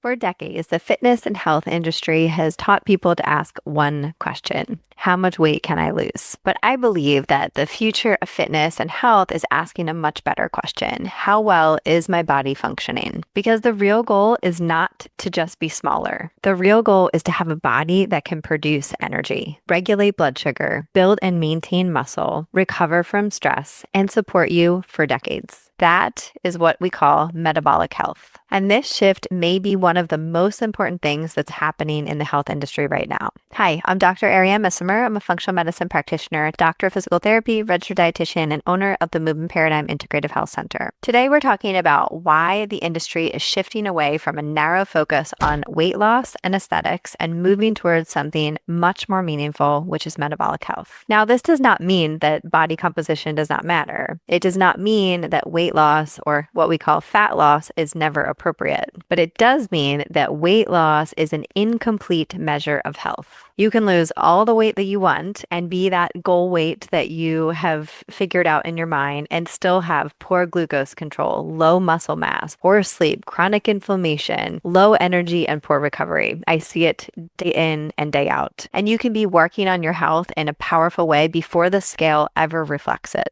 For decades, the fitness and health industry has taught people to ask one question: how much weight can I lose? But I believe that the future of fitness and health is asking a much better question: how well is my body functioning? Because the real goal is not to just be smaller. The real goal is to have a body that can produce energy, regulate blood sugar, build and maintain muscle, recover from stress, and support you for decades. That is what we call metabolic health. And this shift may be one of the most important things that's happening in the health industry right now. Hi, I'm Dr. Arianne Missimer. I'm a functional medicine practitioner, doctor of physical therapy, registered dietitian, and owner of the Movement Paradigm Integrative Health Center. Today, we're talking about why the industry is shifting away from a narrow focus on weight loss and aesthetics and moving towards something much more meaningful, which is metabolic health. Now, this does not mean that body composition does not matter. It does not mean that weight loss, or what we call fat loss, is never appropriate. But it does mean that weight loss is an incomplete measure of health. You can lose all the weight that you want and be that goal weight that you have figured out in your mind and still have poor glucose control, low muscle mass, poor sleep, chronic inflammation, low energy, and poor recovery. I see it day in and day out. And you can be working on your health in a powerful way before the scale ever reflects it.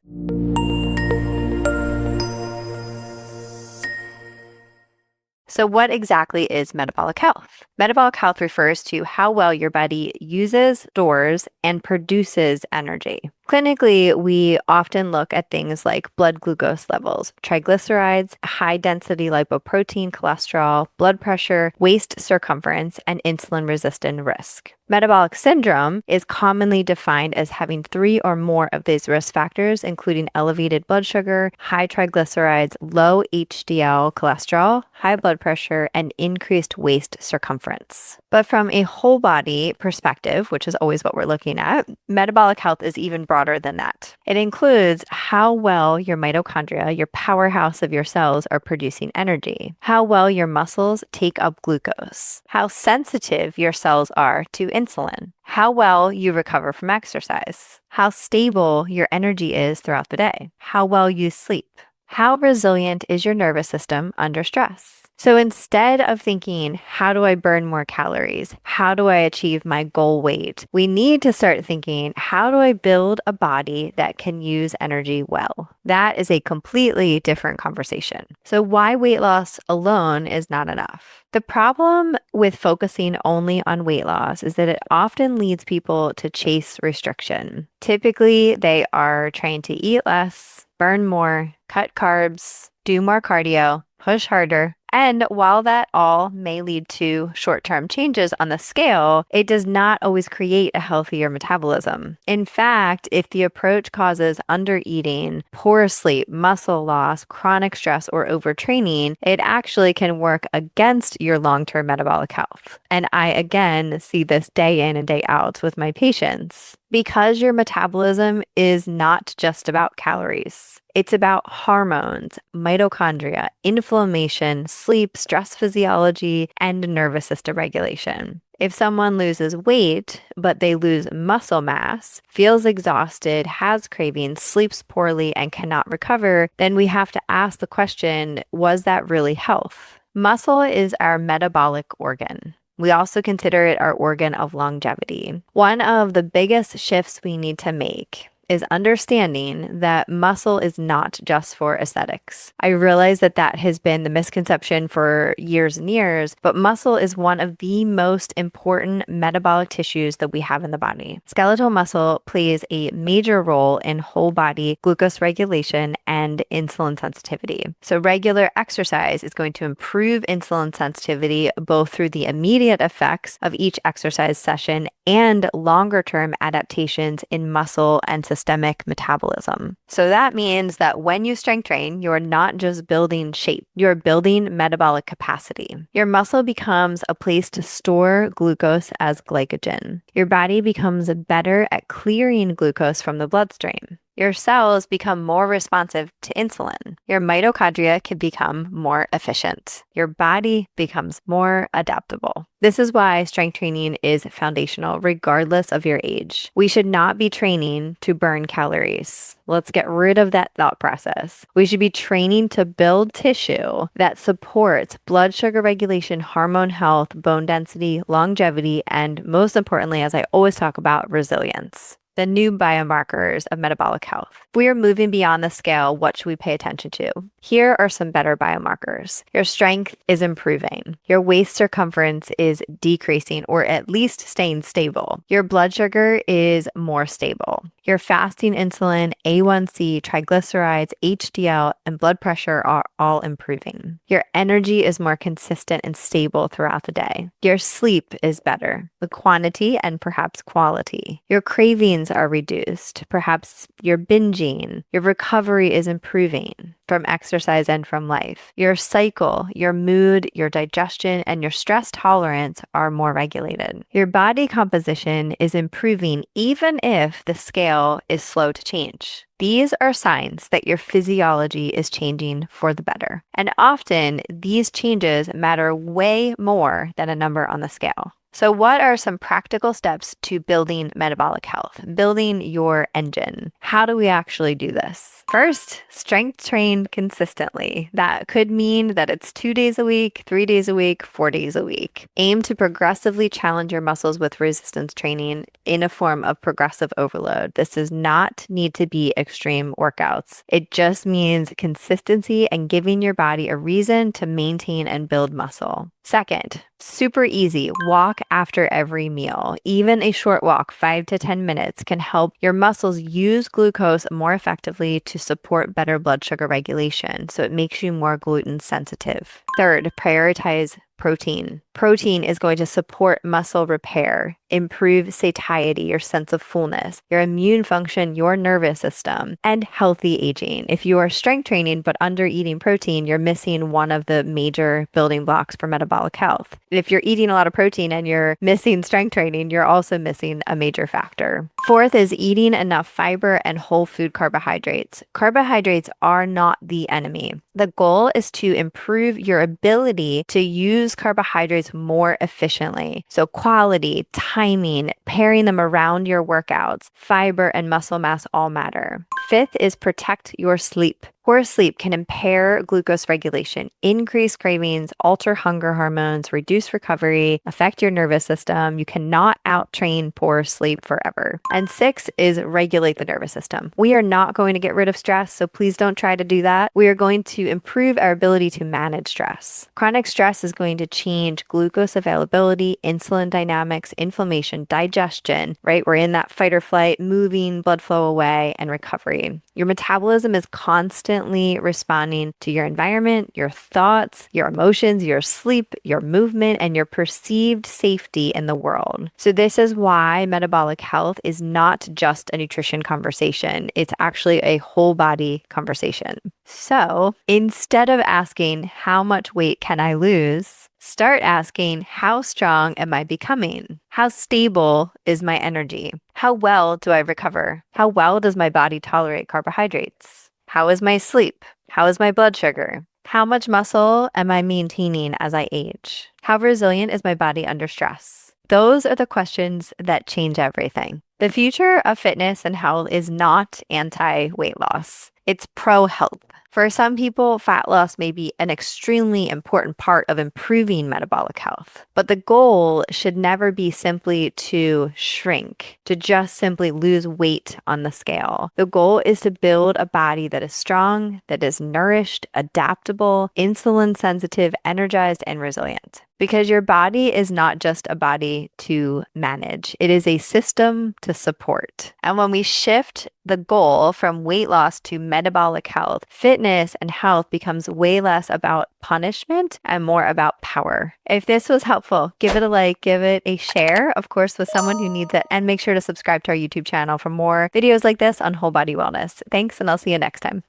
So what exactly is metabolic health? Metabolic health refers to how well your body uses, stores, and produces energy. Clinically, we often look at things like blood glucose levels, triglycerides, high-density lipoprotein, cholesterol, blood pressure, waist circumference, and insulin-resistant risk. Metabolic syndrome is commonly defined as having 3 or more of these risk factors, including elevated blood sugar, high triglycerides, low HDL cholesterol, high blood pressure, and increased waist circumference. But from a whole body perspective, which is always what we're looking at, metabolic health is even broader than that. It includes how well your mitochondria, your powerhouse of your cells, are producing energy, how well your muscles take up glucose, how sensitive your cells are to insulin, how well you recover from exercise, how stable your energy is throughout the day, how well you sleep, how resilient is your nervous system under stress. So instead of thinking, how do I burn more calories? How do I achieve my goal weight? We need to start thinking, how do I build a body that can use energy well? That is a completely different conversation. So why weight loss alone is not enough? The problem with focusing only on weight loss is that it often leads people to chase restriction. Typically, they are trying to eat less, burn more, cut carbs, do more cardio, push harder. And while that all may lead to short-term changes on the scale, it does not always create a healthier metabolism. In fact, if the approach causes undereating, poor sleep, muscle loss, chronic stress, or overtraining, it actually can work against your long-term metabolic health. And I, again, see this day in and day out with my patients. Because your metabolism is not just about calories. It's about hormones, mitochondria, inflammation, sleep, stress physiology, and nervous system regulation. If someone loses weight, but they lose muscle mass, feels exhausted, has cravings, sleeps poorly, and cannot recover, then we have to ask the question, was that really health? Muscle is our metabolic organ. We also consider it our organ of longevity. One of the biggest shifts we need to make is understanding that muscle is not just for aesthetics. I realize that that has been the misconception for years and years, but muscle is one of the most important metabolic tissues that we have in the body. Skeletal muscle plays a major role in whole body glucose regulation and insulin sensitivity. So regular exercise is going to improve insulin sensitivity both through the immediate effects of each exercise session and longer term adaptations in muscle and systemic metabolism. So that means that when you strength train, you're not just building shape, you're building metabolic capacity. Your muscle becomes a place to store glucose as glycogen. Your body becomes better at clearing glucose from the bloodstream. Your cells become more responsive to insulin. Your mitochondria can become more efficient. Your body becomes more adaptable. This is why strength training is foundational regardless of your age. We should not be training to burn calories. Let's get rid of that thought process. We should be training to build tissue that supports blood sugar regulation, hormone health, bone density, longevity, and most importantly, as I always talk about, resilience. The new biomarkers of metabolic health. If we are moving beyond the scale, what should we pay attention to? Here are some better biomarkers. Your strength is improving. Your waist circumference is decreasing or at least staying stable. Your blood sugar is more stable. Your fasting insulin, A1C, triglycerides, HDL, and blood pressure are all improving. Your energy is more consistent and stable throughout the day. Your sleep is better, the quantity and perhaps quality. Your cravings are reduced. Perhaps you're binging. Your recovery is improving from exercise and from life. Your cycle, your mood, your digestion, and your stress tolerance are more regulated. Your body composition is improving even if the scale is slow to change. These are signs that your physiology is changing for the better. And often these changes matter way more than a number on the scale. So what are some practical steps to building metabolic health, building your engine? How do we actually do this? First, strength train consistently. That could mean that it's 2 days a week, 3 days a week, 4 days a week. Aim to progressively challenge your muscles with resistance training in a form of progressive overload. This does not need to be extreme workouts. It just means consistency and giving your body a reason to maintain and build muscle. Second, super easy, walk after every meal. Even a short walk, 5 to 10 minutes, can help your muscles use glucose more effectively to support better blood sugar regulation, so it makes you more gluten sensitive. Third, prioritize protein. Protein is going to support muscle repair, improve satiety, your sense of fullness, your immune function, your nervous system, and healthy aging. If you are strength training but under eating protein, you're missing one of the major building blocks for metabolic health. If you're eating a lot of protein and you're missing strength training, you're also missing a major factor. Fourth is eating enough fiber and whole food carbohydrates. Carbohydrates are not the enemy. The goal is to improve your ability to use carbohydrates more efficiently. So quality, timing, pairing them around your workouts, fiber and muscle mass all matter. Fifth is protect your sleep. Poor sleep can impair glucose regulation, increase cravings, alter hunger hormones, reduce recovery, affect your nervous system. You cannot out-train poor sleep forever. And 6 is regulate the nervous system. We are not going to get rid of stress, so please don't try to do that. We are going to improve our ability to manage stress. Chronic stress is going to change glucose availability, insulin dynamics, inflammation, digestion, right? We're in that fight or flight, moving blood flow away, and recovery. Your metabolism is constantly responding to your environment, your thoughts, your emotions, your sleep, your movement, and your perceived safety in the world. So this is why metabolic health is not just a nutrition conversation. It's actually a whole body conversation. So instead of asking, how much weight can I lose? Start asking, how strong am I becoming? How stable is my energy? How well do I recover? How well does my body tolerate carbohydrates? How is my sleep? How is my blood sugar? How much muscle am I maintaining as I age? How resilient is my body under stress? Those are the questions that change everything. The future of fitness and health is not anti-weight loss. It's pro-health. For some people, fat loss may be an extremely important part of improving metabolic health, but the goal should never be simply to shrink, to just simply lose weight on the scale. The goal is to build a body that is strong, that is nourished, adaptable, insulin sensitive, energized, and resilient. Because your body is not just a body to manage. It is a system to support. And when we shift the goal from weight loss to metabolic health, fitness and health becomes way less about punishment and more about power. If this was helpful, give it a like, give it a share, of course, with someone who needs it, and make sure to subscribe to our YouTube channel for more videos like this on whole body wellness. Thanks, and I'll see you next time.